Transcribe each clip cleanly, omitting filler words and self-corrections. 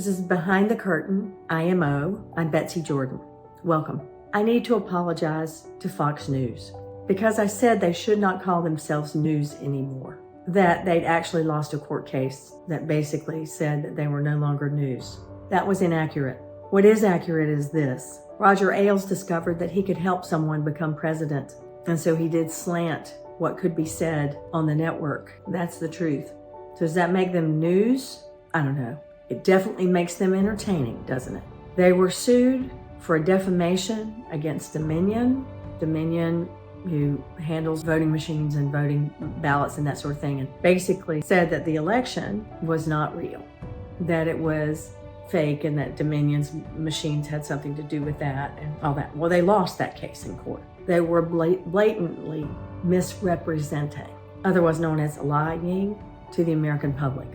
This is Behind the Curtain IMO. I'm Betsy Jordan. Welcome. I need to apologize to Fox News because I said they should not call themselves news anymore, that they'd actually lost a court case that basically said that they were no longer news. That was inaccurate. What is accurate is this. Roger Ailes discovered that he could help someone become president, and so he did slant what could be said on the network. That's the truth. So does that make them news? I don't know. It definitely makes them entertaining, doesn't it? They were sued for defamation against Dominion, who handles voting machines and voting ballots and that sort of thing, and basically said that the election was not real, that it was fake, and that Dominion's machines had something to do with that and all that. Well, they lost that case in court. They were blatantly misrepresenting, otherwise known as lying to the American public,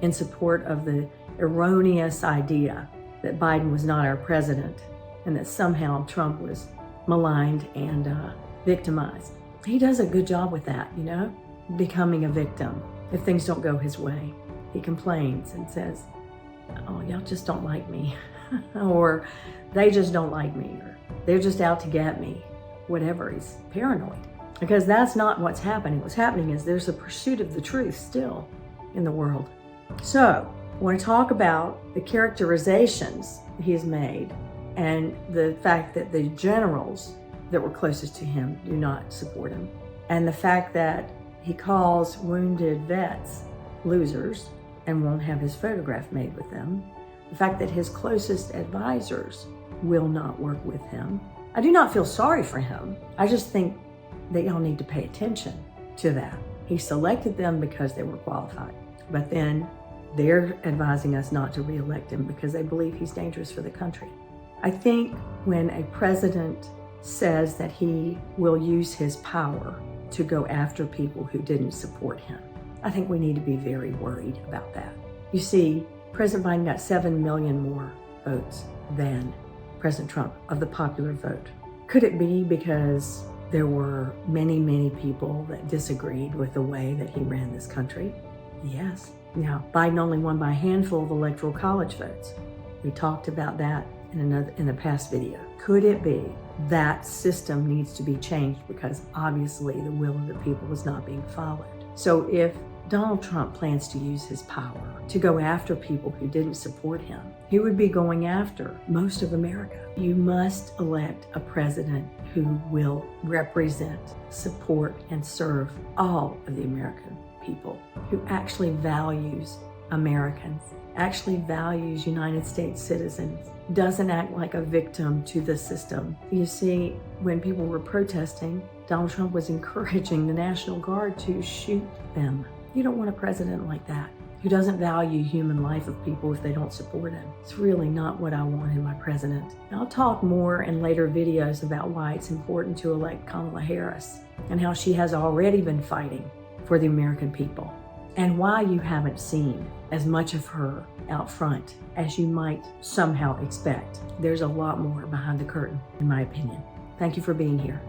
in support of the erroneous idea that Biden was not our president and that somehow Trump was maligned and victimized. He does a good job with that, becoming a victim if things don't go his way. He complains and says, "Oh, y'all just don't like me," or "They just don't like me," or "They're just out to get me," whatever. He's paranoid because that's not what's happening. What's happening is there's a pursuit of the truth still in the world. So I want to talk about the characterizations he's made and the fact that the generals that were closest to him do not support him, and the fact that he calls wounded vets losers and won't have his photograph made with them, the fact that his closest advisors will not work with him. I do not feel sorry for him. I just think that y'all need to pay attention to that. He selected them because they were qualified, but then they're advising us not to re-elect him because they believe he's dangerous for the country. I think when a president says that he will use his power to go after people who didn't support him, I think we need to be very worried about that. You see, President Biden got 7 million more votes than President Trump of the popular vote. Could it be because there were many people that disagreed with the way that he ran this country? Yes. Now, Biden only won by a handful of electoral college votes. We talked about that in a past video. Could it be that system needs to be changed because obviously the will of the people was not being followed? So if Donald Trump plans to use his power to go after people who didn't support him, he would be going after most of America. You must elect a president who will represent, support, and serve all of the American people, who actually values Americans, actually values United States citizens, doesn't act like a victim to the system. You see, when people were protesting, Donald Trump was encouraging the National Guard to shoot them. You don't want a president like that, who doesn't value human life of people if they don't support him. It's really not what I want in my president. I'll talk more in later videos about why it's important to elect Kamala Harris and how she has already been fighting for the American people, and why you haven't seen as much of her out front as you might somehow expect. There's a lot more behind the curtain, in my opinion. Thank you for being here.